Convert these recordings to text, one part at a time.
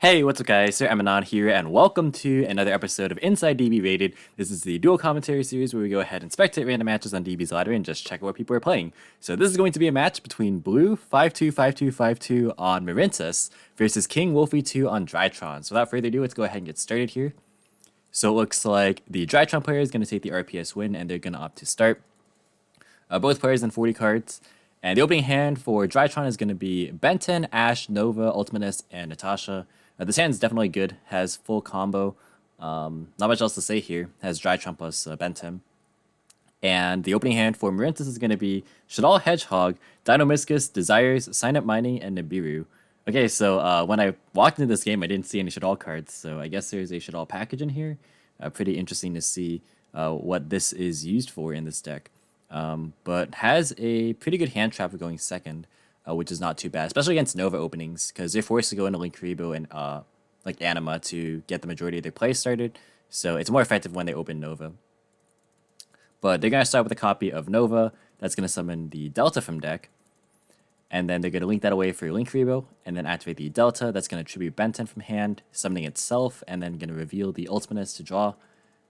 Hey, what's up guys, Sir Emanon here, and welcome to another episode of Inside DB Rated. This is the dual commentary series where we go ahead and spectate random matches on DB's ladder and just check out what people are playing. So this is going to be a match between Blue 525252 on Marincess versus King Wolfie 2 on Drytron. So without further ado, let's go ahead and get started here. So it looks like the Drytron player is going to take the RPS win, and they're going to opt to start. Both players in 40 cards. And the opening hand for Drytron is going to be Benton, Ash, Nova, Ultimatist, and Natasha. This hand is definitely good, has full combo. Not much else to say here. Has Drytron plus Benton. And the opening hand for Marincess is going to be Shadal Hedgehog, Dinomischus, Desires, Sign Up Mining, and Nibiru. Okay, so when I walked into this game, I didn't see any Shadal cards, so I guess there's a Shadal package in here. Pretty interesting to see what this is used for in this deck. But has a pretty good hand trap for going second, which is not too bad, especially against Nova openings, because they're forced to go into Hcabe and like Anima to get the majority of their play started. So it's more effective when they open Nova. But they're going to start with a copy of Nova. That's going to summon the Delta from deck. And then they're going to link that away for Hcabe, and then activate the Delta. That's going to tribute Benton from hand, summoning itself, and then going to reveal the Ultimatist to draw.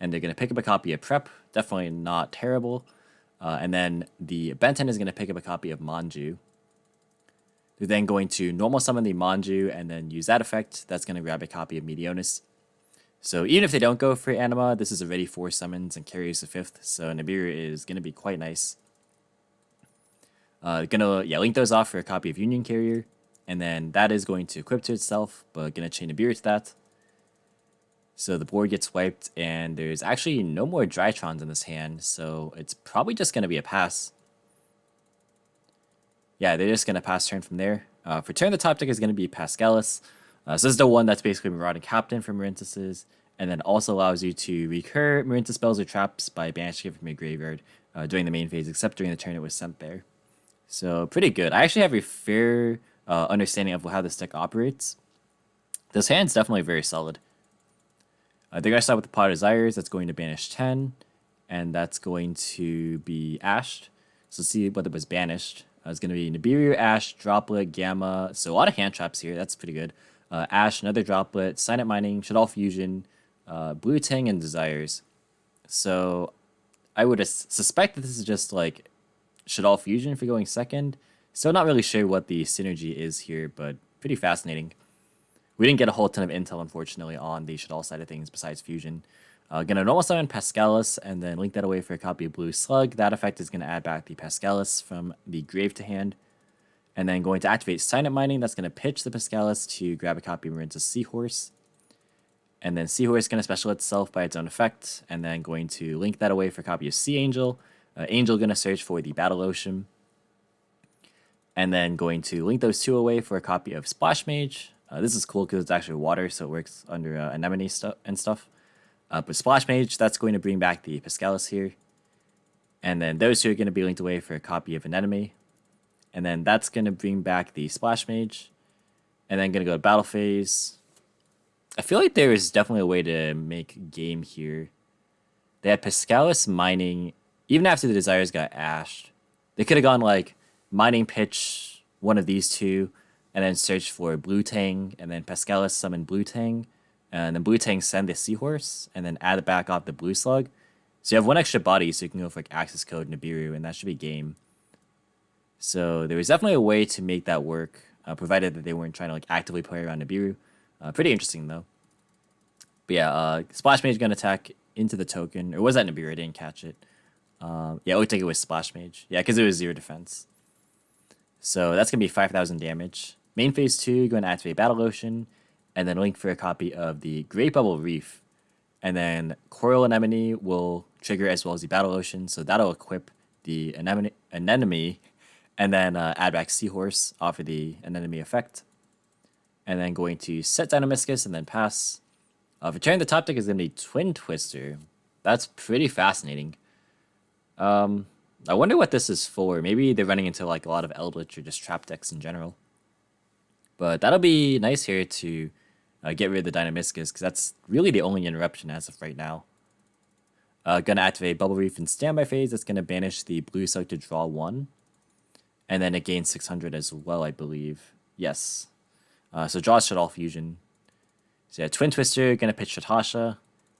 And they're going to pick up a copy of Prep. Definitely not terrible. And then the Benton is going to pick up a copy of Manju. They're then going to normal summon the Manju and then use that effect. That's going to grab a copy of Meteonis. So even if they don't go for Anima, this is already 4 summons and carries the 5th. So Nibiru is going to be quite nice. Link those off for a copy of Union Carrier. And then that is going to equip to itself, but going to chain Nibiru to that. So the board gets wiped, and there's actually no more Drytrons in this hand, so it's probably just going to be a pass. Yeah, they're just going to pass turn from there. For turn, the top deck is going to be Pascalis. So this is the one that's basically Marauding Captain for Marincesses, and then also allows you to recur Marincess spells or traps by banishing it from your graveyard during the main phase, except during the turn it was sent there. So pretty good. I actually have a fair understanding of how this deck operates. This hand's definitely very solid. They're going to start with the Pot of Desires. That's going to banish 10. And that's going to be Ashed. So let's see what it was banished. It's going to be Nibiru, Ash, Droplet, Gamma. So a lot of hand traps here. That's pretty good. Ash, another Droplet, Sign Up Mining, Shadal Fusion, Blue Tang, and Desires. So I would suspect that this is just like Shadal Fusion for going second. So not really sure what the synergy is here, but pretty fascinating. We didn't get a whole ton of intel, unfortunately, on the Shadal side of things besides Fusion. Gonna normal summon Pascalis and then link that away for a copy of Blue Slug. That effect is gonna add back the Pascalis from the grave to hand. And then going to activate Sign Up Mining. That's gonna pitch the Pascalis to grab a copy of Marincess Seahorse. And then Seahorse is gonna special itself by its own effect. And then going to link that away for a copy of Sea Angel. Angel gonna search for the Battle Ocean. And then going to link those two away for a copy of Splash Mage. This is cool because it's actually water, so it works under anemone and stuff. But Splash Mage, that's going to bring back the Pascalis here. And then those two are going to be linked away for a copy of Anemone. And then that's going to bring back the Splash Mage. And then going to go to Battle Phase. I feel like there is definitely a way to make game here. They had Pascalis mining, even after the Desires got ashed. They could have gone like Mining Pitch, one of these two, and then search for Blue Tang, and then Pascalis summon Blue Tang, and then Blue Tang send the Seahorse, and then add it back off the Blue Slug. So you have one extra body, so you can go for like Access Code Nibiru, and that should be game. So there was definitely a way to make that work, provided that they weren't trying to like actively play around Nibiru. Pretty interesting though. But yeah, Splash Mage gonna attack into the token, or was that Nibiru? I didn't catch it. Yeah, it looked like it was Splash Mage. Yeah, because it was 0 defense. So that's gonna be 5,000 damage. Main phase 2, going to activate Battle Ocean, and then link for a copy of the Great Bubble Reef. And then Coral Anemone will trigger as well as the Battle Ocean, so that'll equip the Anemone, and then add back Seahorse off of the Anemone effect. And then going to set Dinomischus and then pass. For turn, the top deck is going to be Twin Twister. That's pretty fascinating. I wonder what this is for. Maybe they're running into like a lot of Eldritch or just trap decks in general. But that'll be nice here to get rid of the Dinomischus, because that's really the only interruption as of right now. Gonna activate Bubble Reef in standby phase. That's gonna banish the Blue Slug to draw 1. And then it gains 600 as well, I believe. Yes. So draw Shadal Fusion. So yeah, Twin Twister going to pitch Natasha.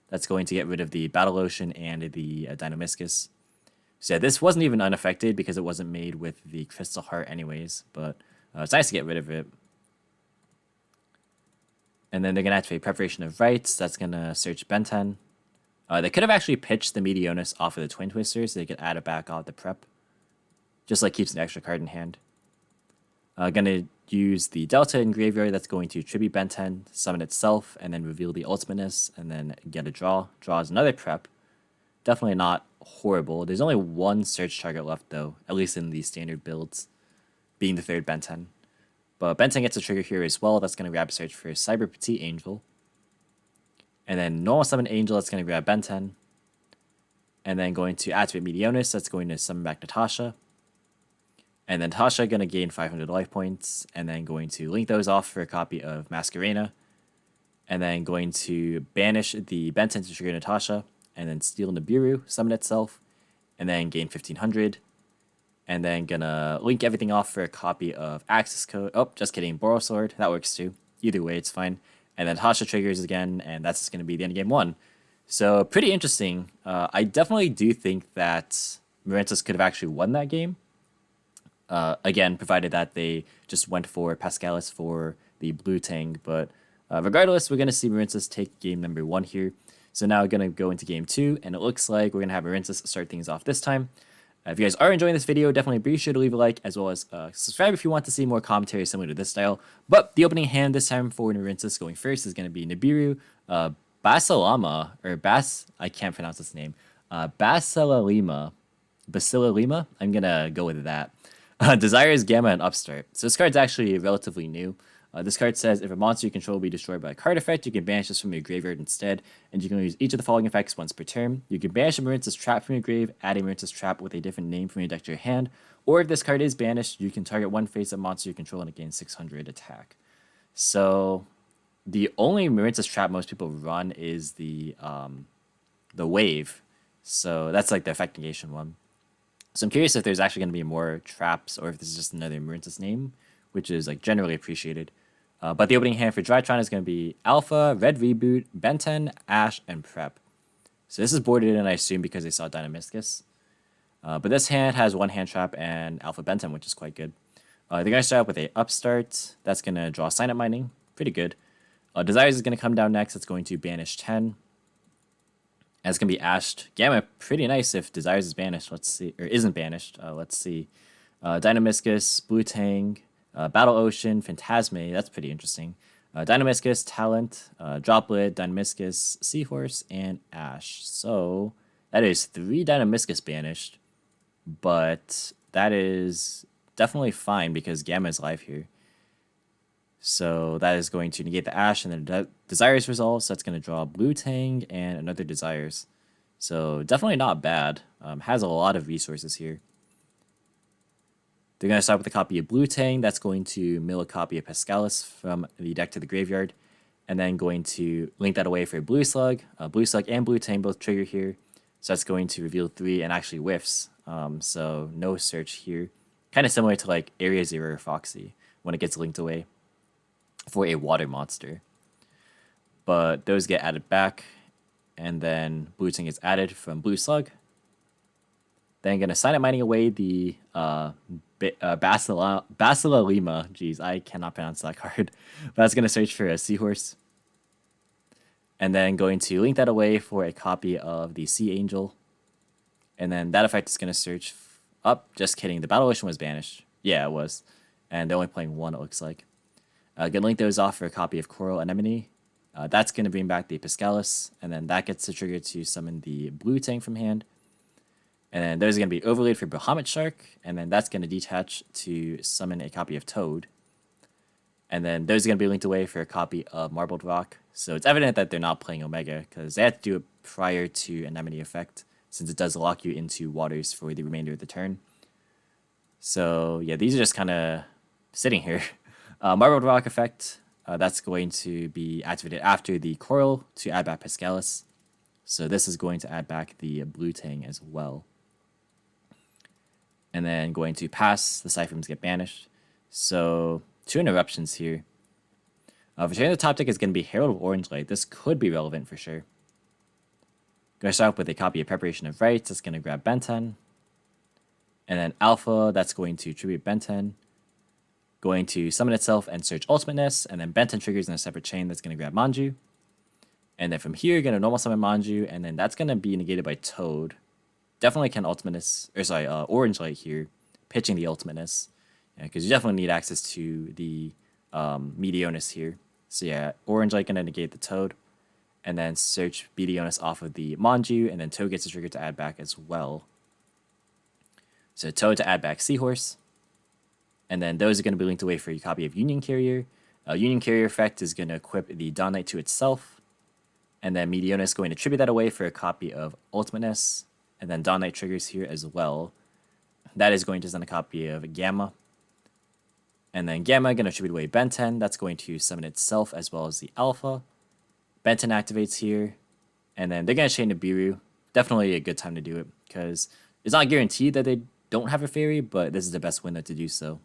That's going to get rid of the Battle Ocean and the Dynamiscus. So yeah, this wasn't even unaffected because it wasn't made with the Crystal Heart anyways, but it's nice to get rid of it. And then they're going to activate Preparation of Rites. That's going to search Benten. They could have actually pitched the Meteonis off of the Twin Twister so they could add it back off the prep. Just like keeps an extra card in hand. Gonna use the Delta in Graveyard. That's going to tribute Benten, summon itself, and then reveal the Ultimateness, and then get a draw. Draws another prep. Definitely not horrible. There's only one search target left, though, at least in the standard builds, being the third Benten. But Benten gets a trigger here as well. That's going to grab search for Cyber Petite Angel. And then normal summon Angel, that's going to grab Benten. And then going to activate Meteonis, that's going to summon back Natasha. And then Natasha going to gain 500 life points. And then going to link those off for a copy of Masquerena. And then going to banish the Benten to trigger Natasha. And then steal Nibiru, summon itself. And then gain 1500. And then gonna link everything off for a copy of Access Code. Oh, just kidding. Boral Sword. That works too. Either way, it's fine. And then Natasha triggers again, and that's just going to be the end of game one. So pretty interesting. I definitely do think that Marincess could have actually won that game. Again, provided that they just went for Pascalis for the blue Tang. But regardless, we're going to see Marincess take game number one here. So now we're going to go into game two, and it looks like we're going to have Marincess start things off this time. If you guys are enjoying this video, definitely be sure to leave a like, as well as subscribe if you want to see more commentary similar to this style. But the opening hand this time for Marincess going first is going to be Nibiru, Basilama, or I can't pronounce this name, Basilalima, I'm going to go with that. Desires, Gamma, and Upstart. So this card's actually relatively new. This card says, if a monster you control be destroyed by a card effect, you can banish this from your graveyard instead, and you can use each of the following effects once per turn. You can banish a Marincess Trap from your grave, add a Marincess Trap with a different name from your deck to your hand, or if this card is banished, you can target one face-up monster you control and it gains 600 attack. So the only Marincess Trap most people run is the Wave, so that's like the effect negation one. So I'm curious if there's actually going to be more traps, or if this is just another Marincess name, which is like generally appreciated. But the opening hand for Drytron is going to be Alpha, Red Reboot, Benten, Ash, and Prep. So this is boarded in, I assume, because they saw Dynamiscus. But this hand has one hand trap and Alpha Benten, which is quite good. They're going to start out with a Upstart. That's going to draw Sign Up Mining. Pretty good. Desires is going to come down next. It's going to banish 10. And it's going to be Ashed. Gamma, pretty nice if Desires is banished. Let's see. Or isn't banished. Let's see. Dynamiscus, Blue Tang, Battle Ocean, Phantasme, that's pretty interesting. Dynamiscus, Talent, Droplet, Dynamiscus, Seahorse, and Ash. So that is 3 Dynamiscus banished, but that is definitely fine because Gamma is live here. So that is going to negate the Ash, and then Desires resolve, so that's going to draw Blue Tang and another Desires. So definitely not bad. Has a lot of resources here. They're going to start with a copy of Blue Tang. That's going to mill a copy of Pascalis from the deck to the graveyard. And then going to link that away for Blue Slug. Blue Slug and Blue Tang both trigger here. So that's going to reveal 3 and actually whiffs. So no search here. Kind of similar to like Area 0 or Foxy when it gets linked away for a water monster. But those get added back. And then Blue Tang is added from Blue Slug. Then going to Sign Up Mining away the Basilalima. Jeez, I cannot pronounce that card. But that's going to search for a Seahorse. And then going to link that away for a copy of the Sea Angel. And then that effect is going to search up. Just kidding. The Battle Ocean was banished. Yeah, it was. And they're only playing 1, it looks like. Going to link those off for a copy of Coral Anemone. That's going to bring back the Pascalis. And then that gets the trigger to summon the Blue Tang from hand. And then those are going to be overlaid for Bahamut Shark, and then that's going to detach to summon a copy of Toad. And then those are going to be linked away for a copy of Marbled Rock. So it's evident that they're not playing Omega, because they have to do it prior to Anemone effect, since it does lock you into waters for the remainder of the turn. So yeah, these are just kind of sitting here. Marbled Rock effect, that's going to be activated after the Coral to add back Pascalis. So this is going to add back the Blue Tang as well. And then going to pass, the Cypherms get banished. So 2 interruptions here. For turning the top deck is going to be Herald of Orange Light. This could be relevant for sure. Going to start off with a copy of Preparation of Rites. That's going to grab Benten. And then Alpha, that's going to tribute Benten. Going to summon itself and search Ultimateness. And then Benten triggers in a separate chain. That's going to grab Manju. And then from here, you're going to normal summon Manju. And then that's going to be negated by Toad. Definitely can Ultimateness, or sorry, Orange Light here. Pitching the Ultimateness. Because you definitely need access to the Meteonus here. So yeah, Orange Light going to negate the Toad. And then search Meteonus off of the Manju. And then Toad gets a trigger to add back as well. So Toad to add back Seahorse. And then those are going to be linked away for your copy of Union Carrier. Union Carrier effect is going to equip the Dawn Knight to itself. And then Meteonus is going to tribute that away for a copy of Ultimateness. And then Dawn Knight triggers here as well. That is going to send a copy of Gamma. And then Gamma going to tribute away Benten. That's going to summon itself as well as the Alpha. Benten activates here. And then they're going to chain Nibiru. Definitely a good time to do it. Because it's not guaranteed that they don't have a fairy, but this is the best window to do so.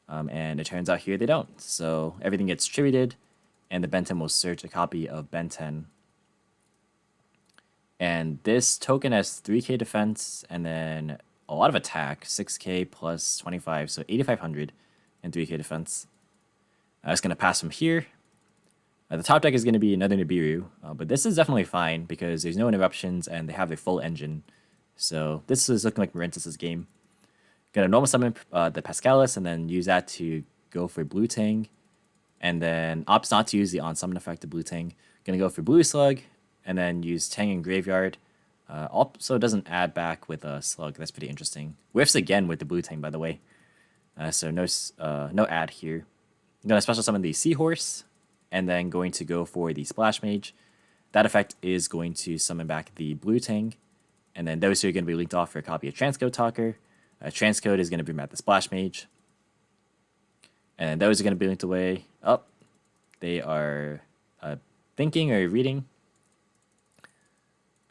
And it turns out here they don't. So everything gets tributed. And the Benten will search a copy of Benten. And this token has 3k defense and then a lot of attack, 6k plus 25, so 8,500 and 3k defense. It's going to pass from here. The top deck is going to be another Nibiru, but this is definitely fine because there's no interruptions and they have their full engine. So this is looking like Marincess' game. Going to normal summon the Pascalis and then use that to go for Blue Tang. And then opts not to use the on-summon effect of Blue Tang. Going to go for Blue Slug and then use Tang in Graveyard. Also doesn't add back with a Slug. That's pretty interesting. Whiffs again with the Blue Tang, by the way. So no add here. I'm going to special summon the Seahorse. And then going to go for the Splash Mage. That effect is going to summon back the Blue Tang. And then those two are going to be linked off for a copy of Transcode Talker. Transcode is going to bring back the Splash Mage. And then those are going to be linked away. Oh, they are thinking or reading.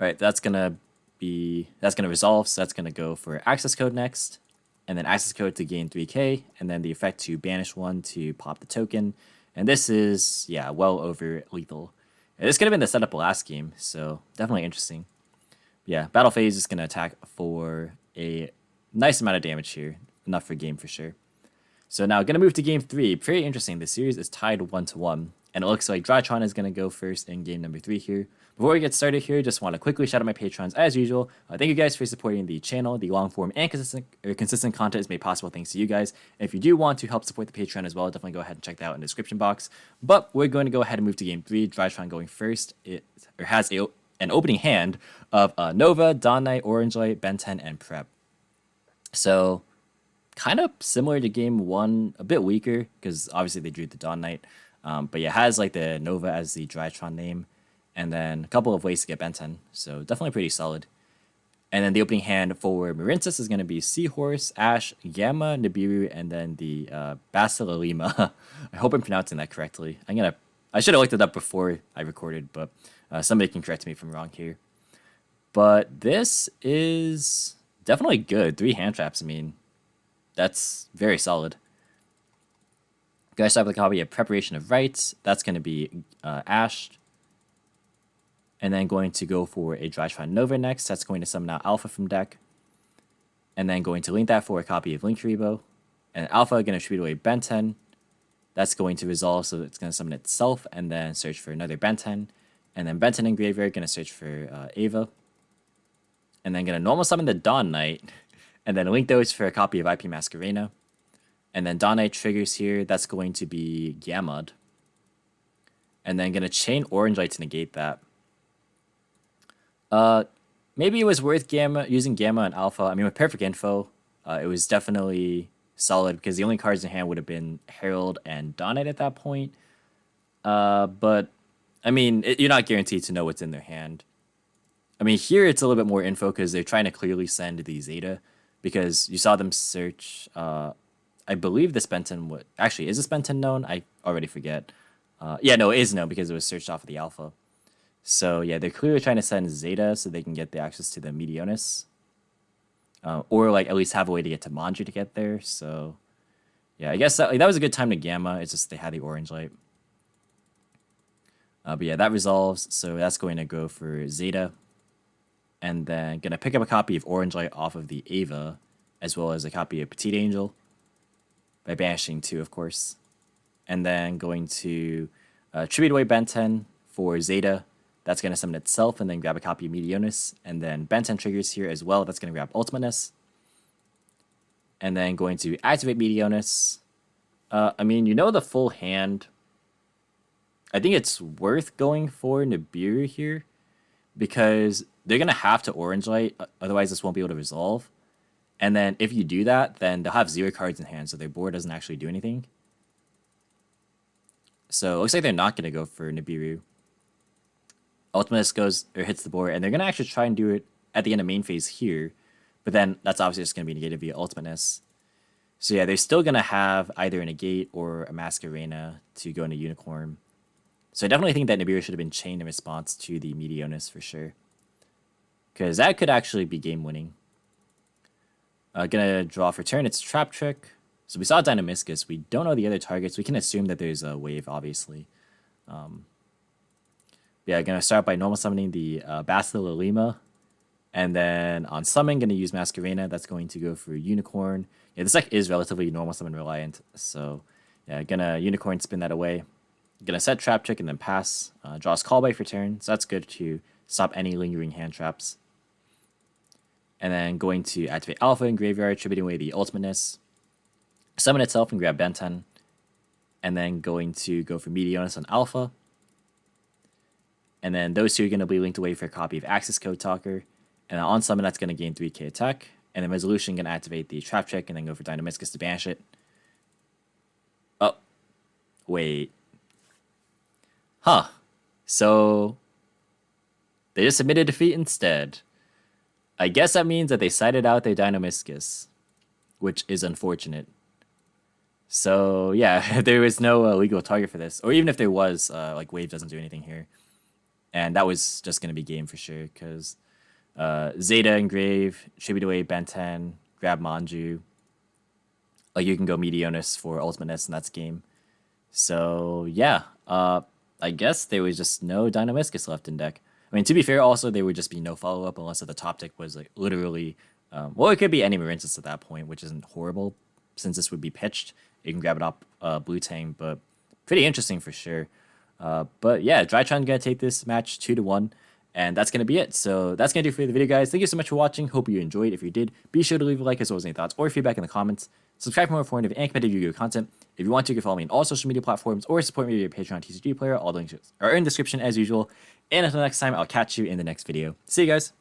All right, that's going to resolve. So that's going to go for Access Code next. And then Access Code to gain 3k. And then the effect to banish one to pop the token. And this is, yeah, well over lethal. And this could have been the setup last game, so definitely interesting. Yeah, Battle Phase is going to attack for a nice amount of damage here. Enough for game for sure. So now going to move to game 3. Pretty interesting. The series is tied 1-1. And it looks like Drytron is going to go first in game number 3 here. Before we get started here, just want to quickly shout out my patrons as usual. Thank you guys for supporting the channel. The long form and consistent content is made possible thanks to you guys. And if you do want to help support the Patreon as well, definitely go ahead and check that out in the description box. But we're going to go ahead and move to game 3. Drytron going first. It has an opening hand of Nova, Dawn Knight, Orange Light, Benten, and Prep. So kind of similar to game 1, a bit weaker because obviously they drew the Dawn Knight. But yeah, it has like the Nova as the Drytron name. And then a couple of ways to get Benten. So definitely pretty solid. And then the opening hand for Marincess is going to be Seahorse, Ash, Gamma, Nibiru, and then the Basilalima. I hope I'm pronouncing that correctly. I should have looked it up before I recorded, but somebody can correct me if I'm wrong here. But this is definitely good. 3 hand traps, I mean, that's very solid. Gonna start with a copy of Preparation of Rites. That's going to be Ash. And then going to go for a Drytron Nova next. That's going to summon out Alpha from deck. And then going to link that for a copy of Linkuriboh. And Alpha going to tribute away Benten. That's going to resolve, so it's going to summon itself and then search for another Benten. And then Benten in Graveyard going to search for Ava. And then going to normal summon the Dawn Knight. And then link those for a copy of IP Masquerena. And then Dawn Knight triggers here. That's going to be Gammod. And then going to chain Orange Light to negate that. Maybe it was worth using Gamma and Alpha. I mean, with Perfect Info, it was definitely solid because the only cards in hand would have been Herald and Dawn Knight at that point. But, I mean, you're not guaranteed to know what's in their hand. I mean, here it's a little bit more info because they're trying to clearly send the Zeta because you saw them search, I believe this Benten actually, is this Benten known? I already forget. Yeah, no, it is known because it was searched off of the Alpha. So, yeah, they're clearly trying to send Zeta so they can get the access to the Meteonus. Or, like, at least have a way to get to Manju to get there. So, yeah, I guess that was a good time to Gamma. It's just they had the Orange Light. But yeah, that resolves, so that's going to go for Zeta. And then gonna pick up a copy of Orange Light off of the Ava, as well as a copy of Petite Angel, by banishing 2, of course. And then going to tribute away Ben 10 for Zeta. That's going to summon itself, and then grab a copy of Meteonis. And then Ben 10 triggers here as well. That's going to grab Ultimateness. And then going to activate Meteonis. I mean, you know the full hand. I think it's worth going for Nibiru here, because they're going to have to Orange Light, otherwise this won't be able to resolve. And then if you do that, then they'll have 0 cards in hand, so their board doesn't actually do anything. So it looks like they're not going to go for Nibiru. Ultimatus goes or hits the board, and they're going to actually try and do it at the end of main phase here. But then that's obviously just going to be negated via Ultimateness. So yeah, they're still going to have either a Negate or a Masquerena to go into Unicorn. So I definitely think that Nibiru should have been chained in response to the Meteonis for sure, because that could actually be game winning. Gonna draw for turn, it's Trap Trick. So we saw Dynamiscus. We don't know the other targets. We can assume that there's a wave, obviously. Yeah, gonna start by normal summoning the Bastila Lima. And then on summon, gonna use Masquerena. That's going to go for Unicorn. Yeah, this deck is relatively normal summon reliant. So yeah, gonna Unicorn spin that away. Gonna set Trap Trick and then pass. Draws Callback for turn. So that's good to stop any lingering hand traps. And then going to activate Alpha in Graveyard, tributing away the Ultimateness. Summon itself and grab Ben 10. And then going to go for Meteonis on Alpha. And then those two are going to be linked away for a copy of Access Code Talker. And then on summon, that's going to gain 3k attack. And then Resolution going to activate the Trap Trick and then go for Dynamiscus to banish it. Oh. Wait. Huh. So they just submitted defeat instead. I guess that means that they sided out their Dynamiscus, which is unfortunate. So yeah, there was no legal target for this, or even if there was, like Wave doesn't do anything here, and that was just gonna be game for sure because Zeta engrave, tribute away Ben 10, grab Manju. Like you can go Meteonis for Ultimateness, and that's game. So yeah, I guess there was just no Dynamiscus left in deck. I mean, to be fair, also there would just be no follow up unless the top deck was like literally, well, it could be any Marincess at that point, which isn't horrible since this would be pitched. You can grab it up Blue Tang, but pretty interesting for sure. But yeah, Drytron gonna take this match 2-1, and that's gonna be it. So that's gonna do for the video, guys. Thank you so much for watching. Hope you enjoyed. If you did, be sure to leave a like as well as any thoughts or feedback in the comments. Subscribe for more informative and competitive Yu-Gi-Oh content. If you want to, you can follow me on all social media platforms or support me via Patreon TCG player. All the links are in the description as usual. And until next time, I'll catch you in the next video. See you guys.